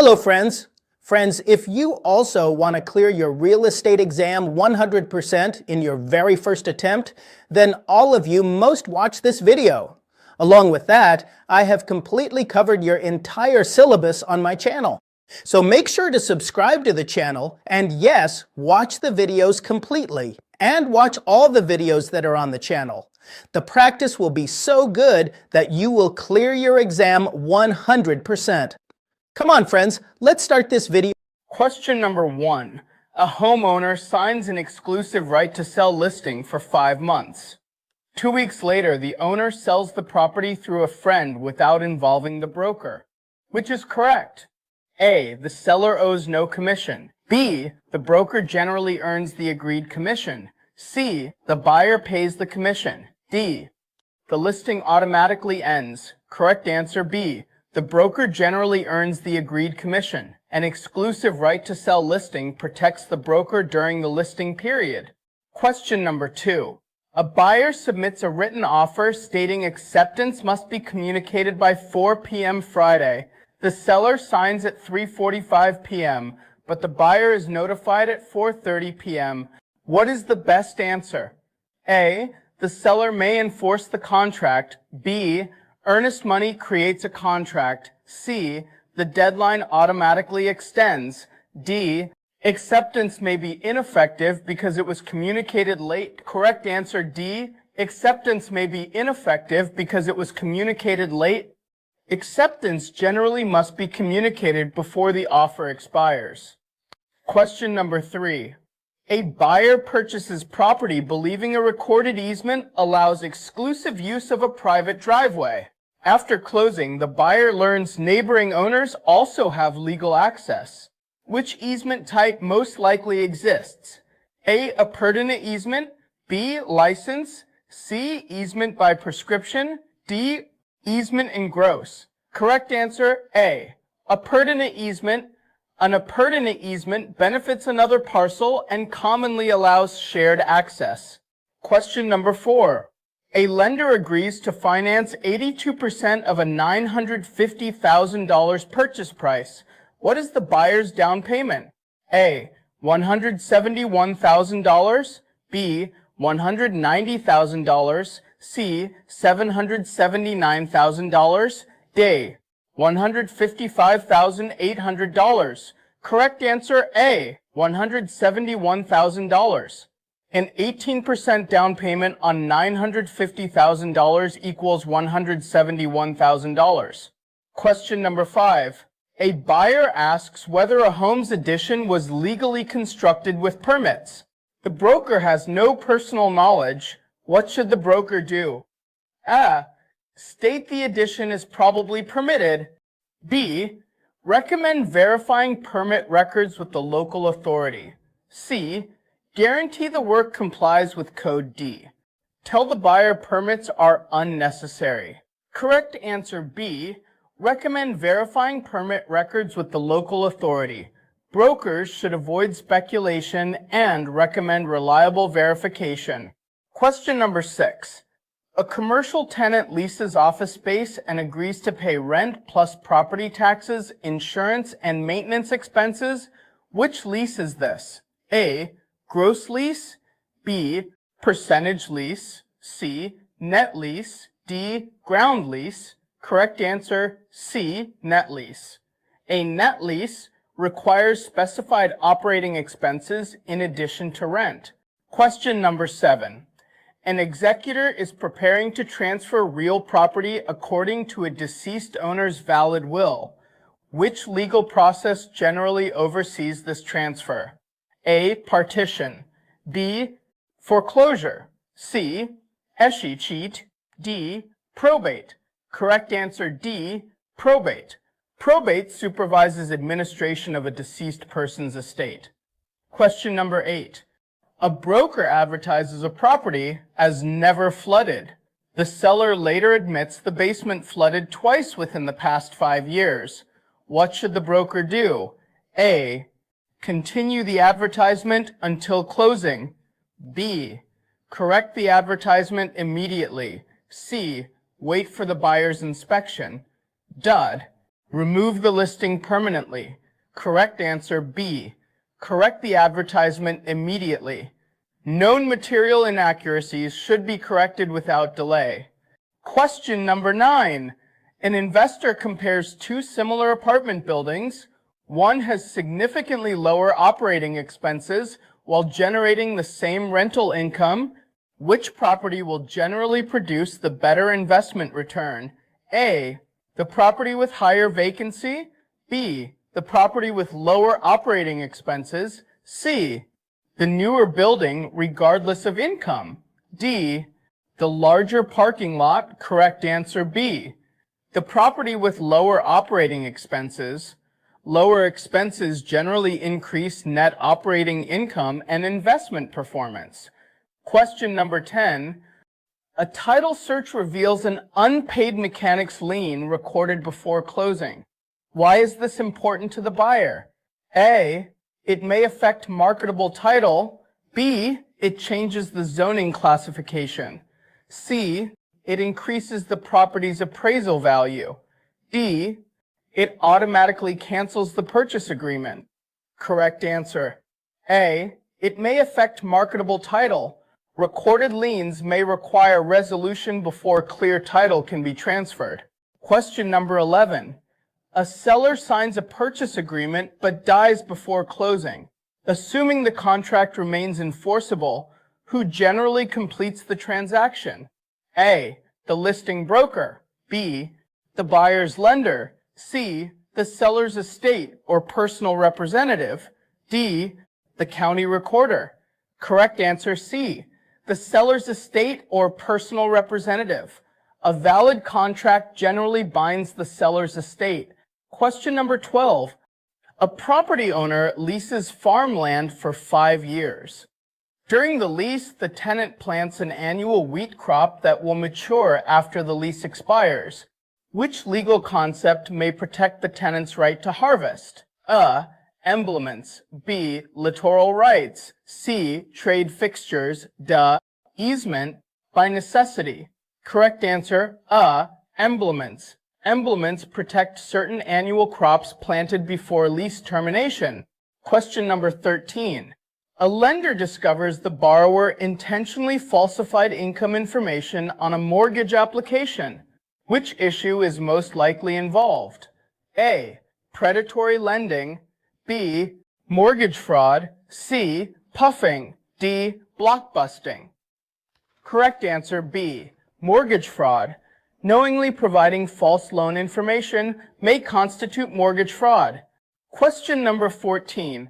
Hello friends. Friends, if you also want to clear your real estate exam 100% in your very first attempt, then all of you must watch this video. Along with that, I have completely covered your entire syllabus on my channel. So make sure to subscribe to the channel and yes, watch the videos completely and watch all the videos that are on the channel. The practice will be so good that you will clear your exam 100%. Come on, friends, let's start this video. Question number 1. A homeowner signs an exclusive right to sell listing for 5 months. 2 weeks later, the owner sells the property through a friend without involving the broker. Which is correct? A. The seller owes no commission. B. The broker generally earns the agreed commission. C. The buyer pays the commission. D. The listing automatically ends. Correct answer B. The broker generally earns the agreed commission. An exclusive right to sell listing protects the broker during the listing period. Question number 2. A buyer submits a written offer stating acceptance must be communicated by 4 p.m. Friday. The seller signs at 3:45 p.m., but the buyer is notified at 4:30 p.m. What is the best answer? A. The seller may enforce the contract. B. Earnest money creates a contract. C. The deadline automatically extends. D. Acceptance may be ineffective because it was communicated late. Correct answer D. Acceptance may be ineffective because it was communicated late. Acceptance generally must be communicated before the offer expires. Question number 3. A buyer purchases property believing a recorded easement allows exclusive use of a private driveway. After closing, the buyer learns neighboring owners also have legal access. Which easement type most likely exists? A. Appurtenant easement. B. License. C. Easement by prescription. D. Easement in gross. Correct answer A. Appurtenant easement. An appurtenant easement benefits another parcel and commonly allows shared access. Question number 4. A lender agrees to finance 82% of a $950,000 purchase price. What is the buyer's down payment? A. $171,000. B. $190,000. C. $779,000. D. $155,800. Correct answer A. $171,000. An 18% down payment on $950,000 equals $171,000. Question number 5. A buyer asks whether a home's addition was legally constructed with permits. The broker has no personal knowledge. What should the broker do? A. State the addition is probably permitted. B. Recommend verifying permit records with the local authority. C. Guarantee the work complies with Code D. Tell the buyer permits are unnecessary. Correct answer B. Recommend verifying permit records with the local authority. Brokers should avoid speculation and recommend reliable verification. Question number 6. A commercial tenant leases office space and agrees to pay rent plus property taxes, insurance, and maintenance expenses. Which lease is this? A. Gross lease. B. Percentage lease. C. Net lease. D. Ground lease. Correct answer C. Net lease. A net lease requires specified operating expenses in addition to rent. Question number 7. An executor is preparing to transfer real property according to a deceased owner's valid will. Which legal process generally oversees this transfer? A. Partition. B. Foreclosure. C. Escheat. D. Probate. Correct answer D. Probate. Probate supervises administration of a deceased person's estate. Question number 8. A broker advertises a property as never flooded. The seller later admits the basement flooded twice within the past 5 years. What should the broker do? A. Continue the advertisement until closing. B. Correct the advertisement immediately. C. Wait for the buyer's inspection. D. Remove the listing permanently. Correct answer B. Correct the advertisement immediately. Known material inaccuracies should be corrected without delay. Question number 9. An investor compares two similar apartment buildings. One has significantly lower operating expenses while generating the same rental income. Which property will generally produce the better investment return? A. The property with higher vacancy. B. The property with lower operating expenses. C. The newer building regardless of income. D. The larger parking lot. Correct answer B. The property with lower operating expenses. Lower expenses generally increase net operating income and investment performance. Question number 10. A title search reveals an unpaid mechanics lien recorded before closing. Why is this important to the buyer? A. It may affect marketable title. B. It changes the zoning classification. C. It increases the property's appraisal value. D. It automatically cancels the purchase agreement. Correct answer. A. It may affect marketable title. Recorded liens may require resolution before clear title can be transferred. Question number 11. A seller signs a purchase agreement but dies before closing. Assuming the contract remains enforceable, who generally completes the transaction? A. The listing broker. B. The buyer's lender. C. The seller's estate or personal representative. D. The county recorder. Correct answer C. The seller's estate or personal representative. A valid contract generally binds the seller's estate. Question number 12. A property owner leases farmland for 5 years. During the lease, the tenant plants an annual wheat crop that will mature after the lease expires. Which legal concept may protect the tenant's right to harvest? A. Emblements. B. Littoral rights. C. Trade fixtures. D. Easement by necessity. Correct answer. A. Emblements. Emblements protect certain annual crops planted before lease termination. Question number 13. A lender discovers the borrower intentionally falsified income information on a mortgage application. Which issue is most likely involved? A. Predatory lending. B. Mortgage fraud. C. Puffing. D. Blockbusting. Correct answer B. Mortgage fraud. Knowingly providing false loan information may constitute mortgage fraud. Question number 14.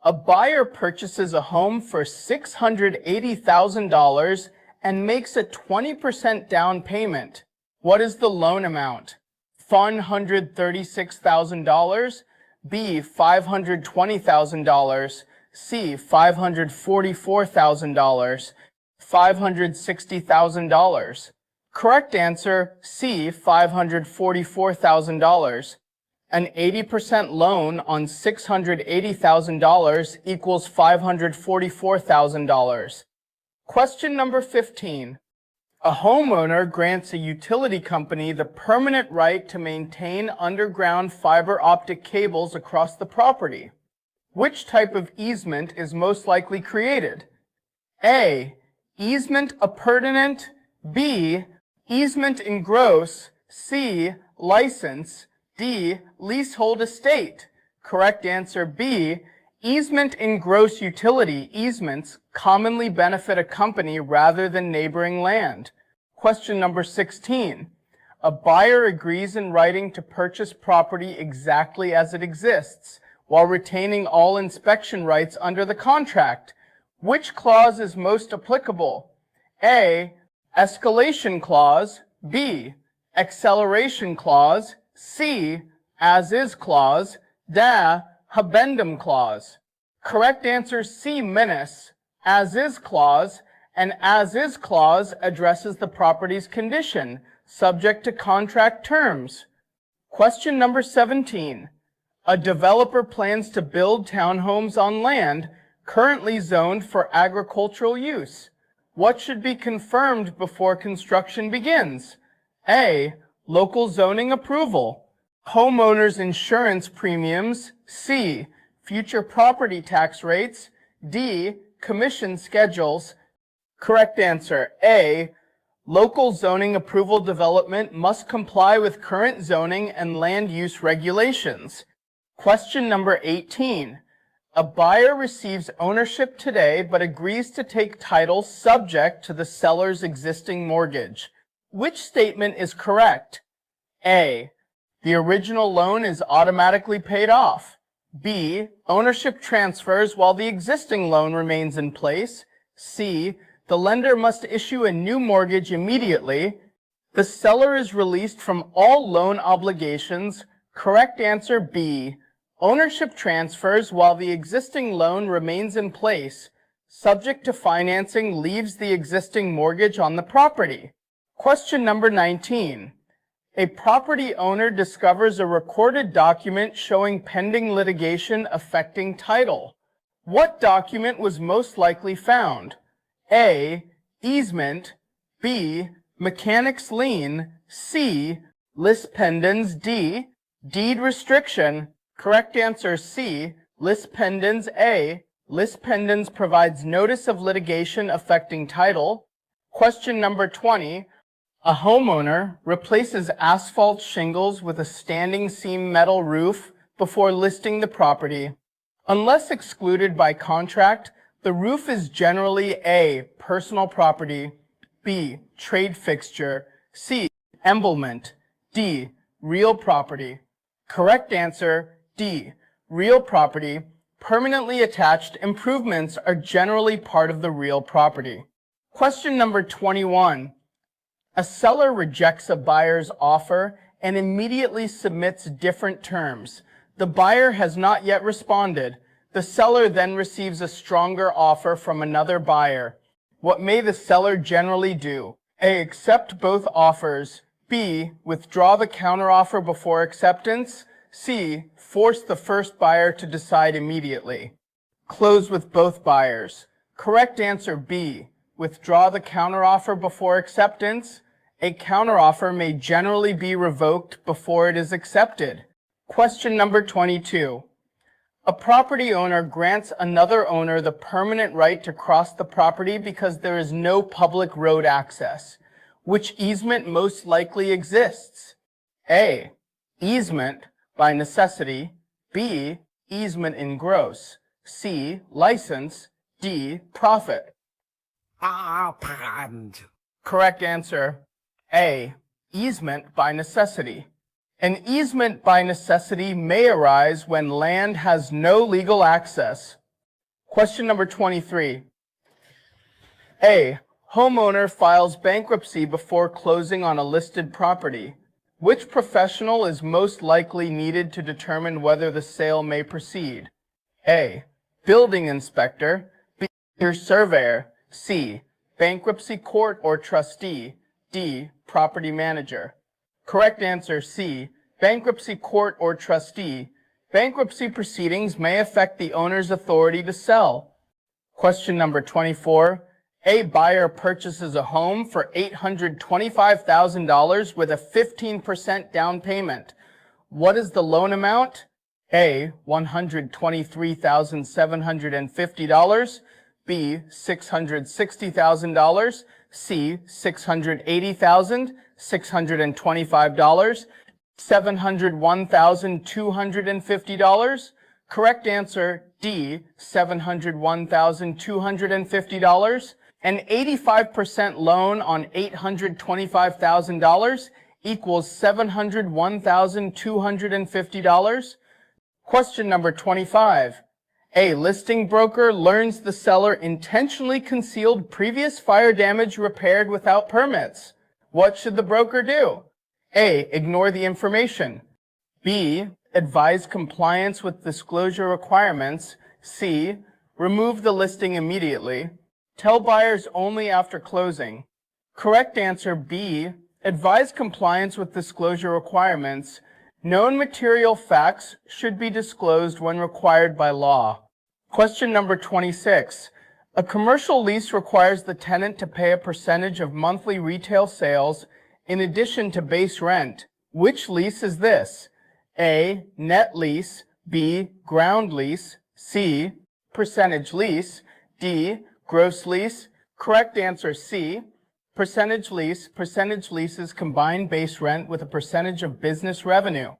A buyer purchases a home for $680,000 and makes a 20% down payment. What is the loan amount? $136,000, B. $520,000, C. $544,000, $560,000. Correct answer C. $544,000. An 80% loan on $680,000 equals $544,000. Question number 15. A homeowner grants a utility company the permanent right to maintain underground fiber optic cables across the property. Which type of easement is most likely created? A. Easement appurtenant. B. Easement in gross. C. License. D. Leasehold estate. Correct answer B. Easement in gross utility easements commonly benefit a company rather than neighboring land. Question number 16. A buyer agrees in writing to purchase property exactly as it exists, while retaining all inspection rights under the contract. Which clause is most applicable? A. Escalation clause. B. Acceleration clause. C. As-is clause. D. Habendum clause. Correct answer C. Menace. As-is clause. An as-is clause addresses the property's condition, subject to contract terms. Question number 17. A developer plans to build townhomes on land currently zoned for agricultural use. What should be confirmed before construction begins? A. Local zoning approval. Homeowners insurance premiums. C. Future property tax rates. D. Commission schedules. Correct answer. A. Local zoning approval development must comply with current zoning and land use regulations. Question number 18. A buyer receives ownership today but agrees to take title subject to the seller's existing mortgage. Which statement is correct? A. The original loan is automatically paid off. B. Ownership transfers while the existing loan remains in place. C. The lender must issue a new mortgage immediately. The seller is released from all loan obligations. Correct answer B. Ownership transfers while the existing loan remains in place. Subject to financing leaves the existing mortgage on the property. Question number 19. A property owner discovers a recorded document showing pending litigation affecting title. What document was most likely found? A. Easement. B. Mechanic's lien. C. Lis pendens. D. Deed restriction. Correct answer C. Lis pendens. A. Lis pendens provides notice of litigation affecting title. Question number 20. A homeowner replaces asphalt shingles with a standing seam metal roof before listing the property. Unless excluded by contract, the roof is generally A. Personal property, B. Trade fixture, C. Emblement, D. Real property. Correct answer D. Real property. Permanently attached improvements are generally part of the real property. Question number 21. A seller rejects a buyer's offer and immediately submits different terms. The buyer has not yet responded. The seller then receives a stronger offer from another buyer. What may the seller generally do? A. Accept both offers. B. Withdraw the counteroffer before acceptance. C. Force the first buyer to decide immediately. Close with both buyers. Correct answer B. Withdraw the counteroffer before acceptance. A counteroffer may generally be revoked before it is accepted. Question number 22. A property owner grants another owner the permanent right to cross the property because there is no public road access. Which easement most likely exists? A. Easement by necessity. B. Easement in gross. C. License. D. Profit. Correct answer. A. Easement by necessity. An easement by necessity may arise when land has no legal access. Question number 23. A. Homeowner files bankruptcy before closing on a listed property. Which professional is most likely needed to determine whether the sale may proceed? A. Building inspector. B. Surveyor. C. Bankruptcy court or trustee. D. Property manager. Correct answer C. Bankruptcy court or trustee. Bankruptcy proceedings may affect the owner's authority to sell. Question number 24. A buyer purchases a home for $825,000 with a 15% down payment. What is the loan amount? A. $123,750. B. $660,000. C. $680,000. $625. $701,250. Correct answer D. $701,250. An 85% loan on $825,000 equals $701,250. Question number 25. A listing broker learns the seller intentionally concealed previous fire damage repaired without permits. What should the broker do? A. Ignore the information. B. Advise compliance with disclosure requirements. C. Remove the listing immediately. Tell buyers only after closing. Correct answer B. Advise compliance with disclosure requirements. Known material facts should be disclosed when required by law. Question number 26. A commercial lease requires the tenant to pay a percentage of monthly retail sales in addition to base rent. Which lease is this? A. Net lease. B. Ground lease. C. Percentage lease. D. Gross lease. Correct answer C. Percentage lease. Percentage leases combine base rent with a percentage of business revenue.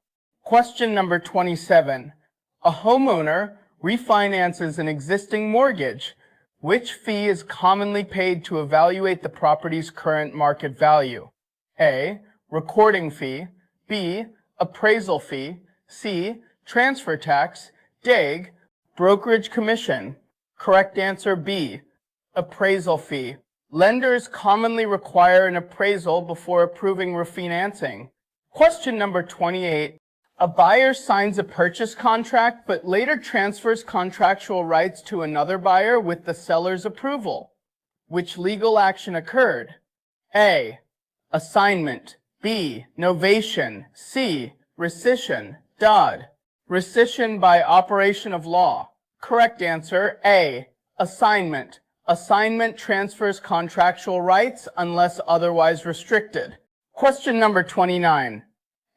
Question number 27. A homeowner refinances an existing mortgage. Which fee is commonly paid to evaluate the property's current market value? A. Recording fee. B. Appraisal fee. C. Transfer tax. D. Brokerage commission. Correct answer B. Appraisal fee. Lenders commonly require an appraisal before approving refinancing. Question number 28. A buyer signs a purchase contract but later transfers contractual rights to another buyer with the seller's approval. Which legal action occurred? A. Assignment. B. Novation. C. Rescission. D. Rescission by operation of law. Correct answer A. Assignment. Assignment transfers contractual rights unless otherwise restricted. Question number 29.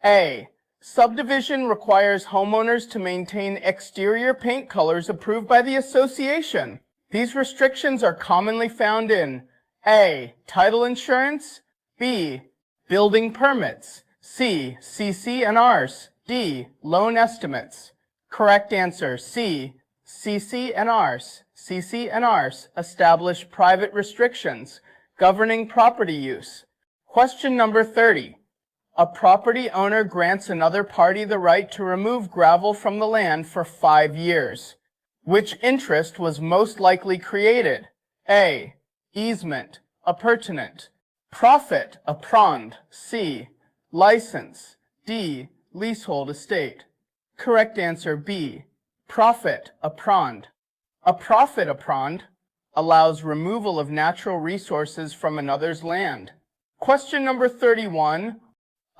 A. Subdivision requires homeowners to maintain exterior paint colors approved by the association. These restrictions are commonly found in A. Title insurance. B. Building permits. C. CC&Rs. D. Loan estimates. Correct answer C. CC&Rs. CC&Rs establish private restrictions governing property use. Question number 30. A property owner grants another party the right to remove gravel from the land for 5 years. Which interest was most likely created? A. Easement, appurtenant. Profit, apprend. C. License. D. Leasehold estate. Correct answer B. Profit, apprend. A profit apprend allows removal of natural resources from another's land. Question number 31.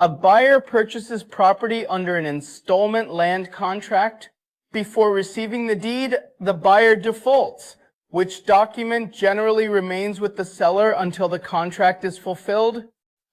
A buyer purchases property under an installment land contract. Before receiving the deed, the buyer defaults. Which document generally remains with the seller until the contract is fulfilled?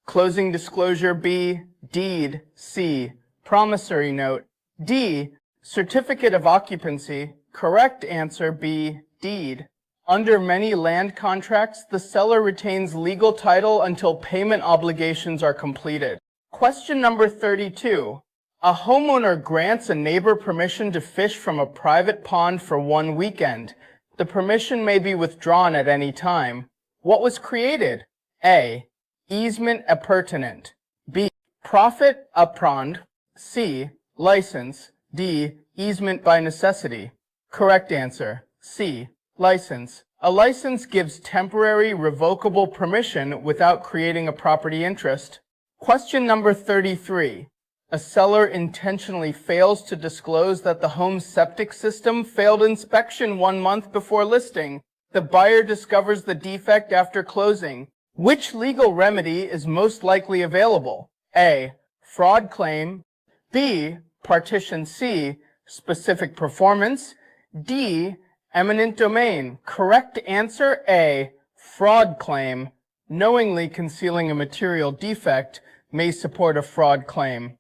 Closing disclosure B. Deed. C. Promissory note. D. Certificate of occupancy. Correct answer B. Deed. Under many land contracts, the seller retains legal title until payment obligations are completed. Question number 32. A homeowner grants a neighbor permission to fish from a private pond for 1 weekend. The permission may be withdrawn at any time. What was created? A. Easement appurtenant. B. Profit apprend. C. License. D. Easement by necessity. Correct answer C. License. A license gives temporary revocable permission without creating a property interest. Question number 33. A seller intentionally fails to disclose that the home's septic system failed inspection 1 month before listing. The buyer discovers the defect after closing. Which legal remedy is most likely available? A. Fraud claim. B. Partition C. Specific performance. D. Eminent domain. Correct answer A. Fraud claim. Knowingly concealing a material defect may support a fraud claim.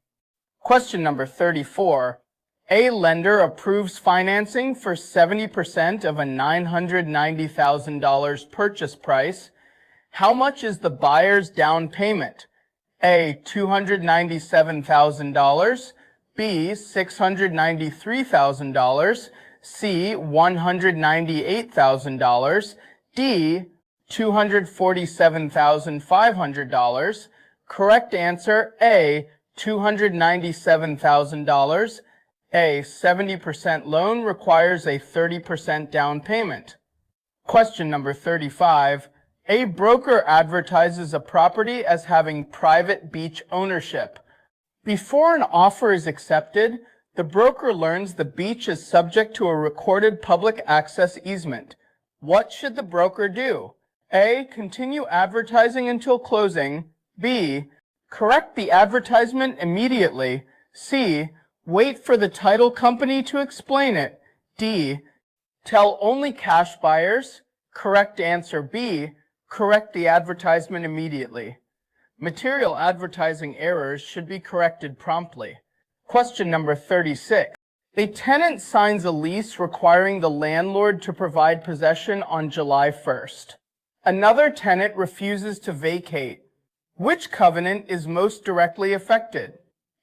Question number 34. A lender approves financing for 70% of a $990,000 purchase price. How much is the buyer's down payment? A. $297,000. B. $693,000. C. $198,000. D. $247,500. Correct answer A. $297,000. A 70% loan requires a 30% down payment. Question number 35. A broker advertises a property as having private beach ownership. Before an offer is accepted, the broker learns the beach is subject to a recorded public access easement. What should the broker do? A. Continue advertising until closing. B. Correct the advertisement immediately. C. Wait for the title company to explain it. D. Tell only cash buyers. Correct answer B. Correct the advertisement immediately. Material advertising errors should be corrected promptly. Question number 36. A tenant signs a lease requiring the landlord to provide possession on July 1st. Another tenant refuses to vacate. Which covenant is most directly affected?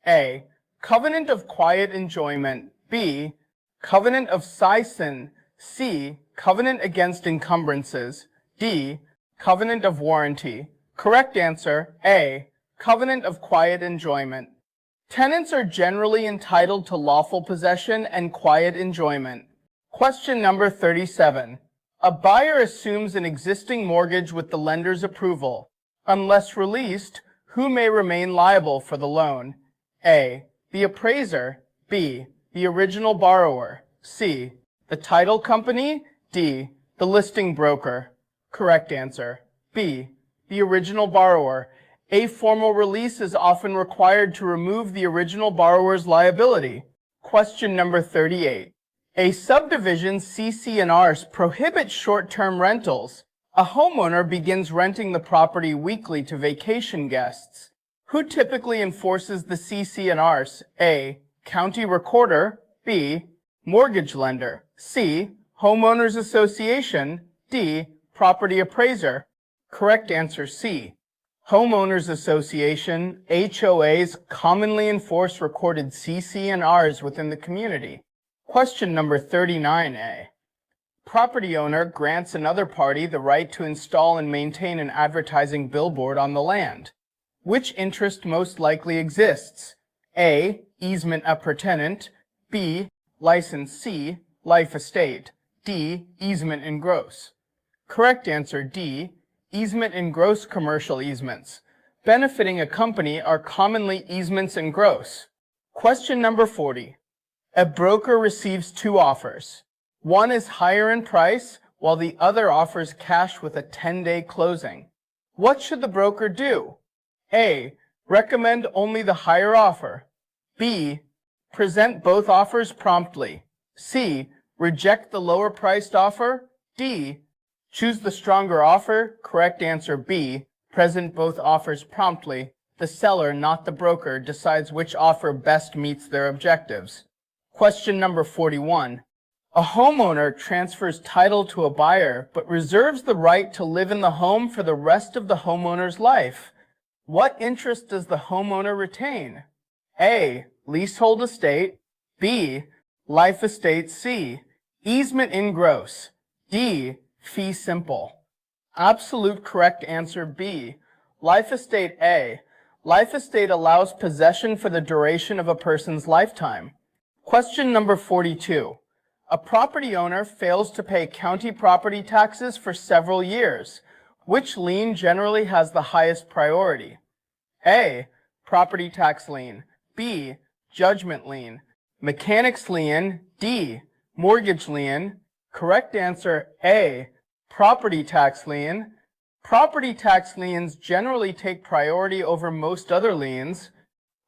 A. Covenant of quiet enjoyment. B. Covenant of seisin. C. Covenant against encumbrances. D. Covenant of warranty. Correct answer, A. Covenant of quiet enjoyment. Tenants are generally entitled to lawful possession and quiet enjoyment. Question number 37. A buyer assumes an existing mortgage with the lender's approval. Unless released, who may remain liable for the loan? A. The appraiser. B. The original borrower. C. The title company. D. The listing broker. Correct answer, B. The original borrower. A formal release is often required to remove the original borrower's liability. Question number 38. A subdivision's CC&Rs prohibit short-term rentals. A homeowner begins renting the property weekly to vacation guests. Who typically enforces the CC&Rs? A. County recorder. B. Mortgage lender. C. Homeowners association. D. Property appraiser. Correct answer, C. Homeowners Association, HOAs, commonly enforce recorded CC&Rs within the community. Question number 39A. Property owner grants another party the right to install and maintain an advertising billboard on the land. Which interest most likely exists? A. Easement appurtenant. B. Licensee, life estate. D. Easement in gross. Correct answer, D. Easement in gross. Commercial easements benefiting a company are commonly easements in gross. Question number 40. A broker receives two offers. One is higher in price, while the other offers cash with a 10-day closing. What should the broker do? A. Recommend only the higher offer. B. Present both offers promptly. C. Reject the lower priced offer. D. Choose the stronger offer. Correct answer, B. Present both offers promptly. The seller, not the broker, decides which offer best meets their objectives. Question number 41. A homeowner transfers title to a buyer, but reserves the right to live in the home for the rest of the homeowner's life. What interest does the homeowner retain? A. Leasehold estate. B. Life estate. C. Easement in gross. D. Fee simple. Absolute correct answer, B. Life estate. A. Life estate allows possession for the duration of a person's lifetime. Question number 42. A property owner fails to pay county property taxes for several years. Which lien generally has the highest priority? A. Property tax lien. B. Judgment lien. Mechanics lien. D. Mortgage lien. Correct answer, A. Property tax lien. Property tax liens generally take priority over most other liens.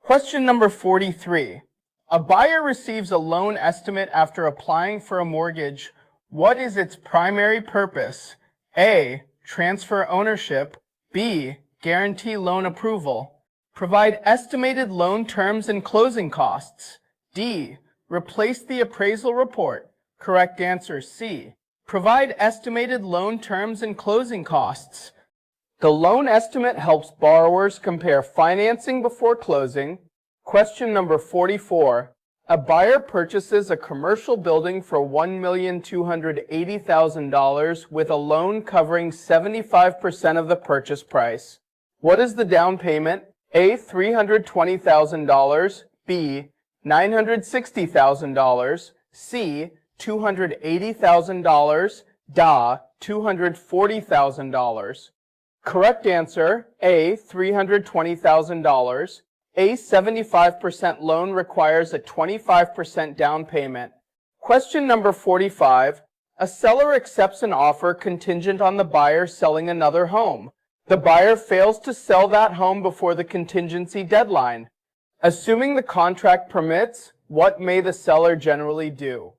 Question number 43. A buyer receives a loan estimate after applying for a mortgage. What is its primary purpose? A. Transfer ownership. B. Guarantee loan approval. Provide estimated loan terms and closing costs. D. Replace the appraisal report. Correct answer, C. Provide estimated loan terms and closing costs. The loan estimate helps borrowers compare financing before closing. Question number 44. A buyer purchases a commercial building for $1,280,000 with a loan covering 75% of the purchase price. What is the down payment? A. $320,000. B. $960,000. C. $280,000. Da. $240,000. Correct answer, A. $320,000. A 75% loan requires a 25% down payment. Question number 45. A seller accepts an offer contingent on the buyer selling another home. The buyer fails to sell that home before the contingency deadline. Assuming the contract permits, what may the seller generally do?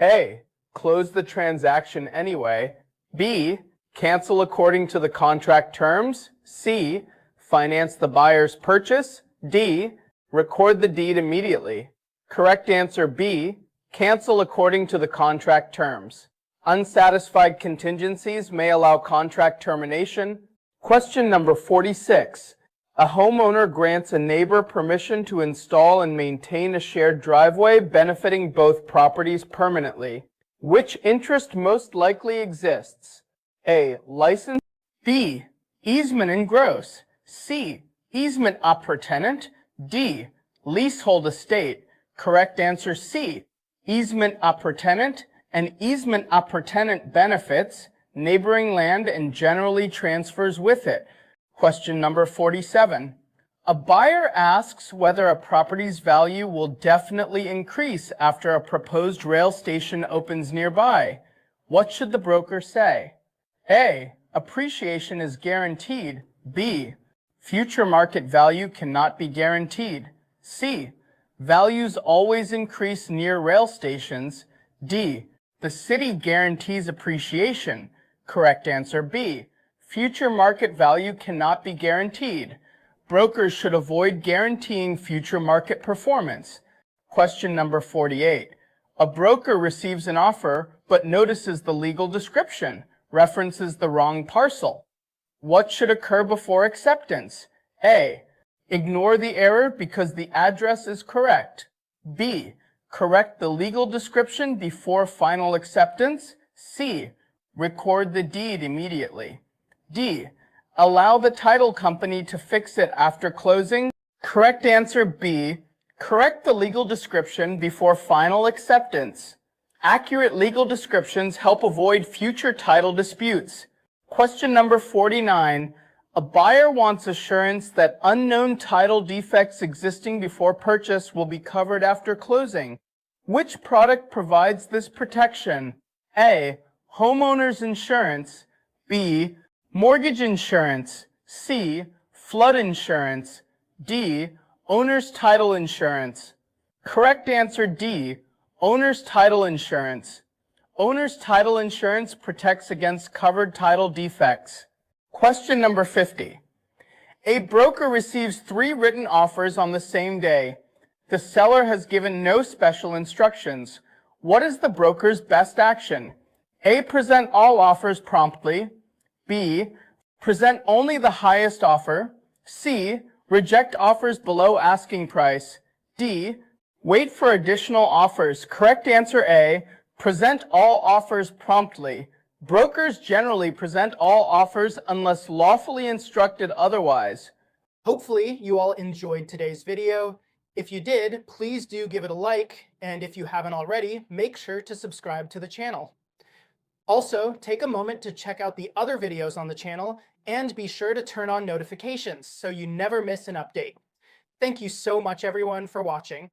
A. Close the transaction anyway. B. Cancel according to the contract terms. C. Finance the buyer's purchase. D. record the deed immediately. Correct answer B, cancel according to the contract terms. Unsatisfied contingencies may allow contract termination. Question number 46. A homeowner grants a neighbor permission to install and maintain a shared driveway benefiting both properties permanently. Which interest most likely exists? A. License. B. Easement in gross. C. Easement appurtenant. D. Leasehold estate. Correct answer C. Easement appurtenant. An easement appurtenant benefits neighboring land and generally transfers with it. Question number 47. A buyer asks whether a property's value will definitely increase after a proposed rail station opens nearby. What should the broker say? A. Appreciation is guaranteed. B. Future market value cannot be guaranteed. C. Values always increase near rail stations. D. The city guarantees appreciation. Correct answer B. Future market value cannot be guaranteed. Brokers should avoid guaranteeing future market performance. Question number 48. A broker receives an offer but notices the legal description references the wrong parcel. What should occur before acceptance? A. Ignore the error because the address is correct. B. Correct the legal description before final acceptance. C. Record the deed immediately. D. Allow the title company to fix it after closing. Correct answer B. Correct the legal description before final acceptance. Accurate legal descriptions help avoid future title disputes. Question number 49. A buyer wants assurance that unknown title defects existing before purchase will be covered after closing. Which product provides this protection? A. Homeowner's insurance. B. Mortgage insurance. C. Flood insurance. D. Owner's title insurance. Correct answer D. Owner's title insurance. Owner's title insurance protects against covered title defects. Question number 50. A broker receives 3 written offers on the same day. The seller has given no special instructions. What is the broker's best action? A. Present all offers promptly. B. Present only the highest offer. C. Reject offers below asking price. D. Wait for additional offers. Correct answer A. Present all offers promptly. Brokers generally present all offers unless lawfully instructed otherwise. Hopefully you all enjoyed today's video. If you did, please do give it a like, and if you haven't already, make sure to subscribe to the channel. Also, take a moment to check out the other videos on the channel and be sure to turn on notifications so you never miss an update. Thank you so much everyone for watching.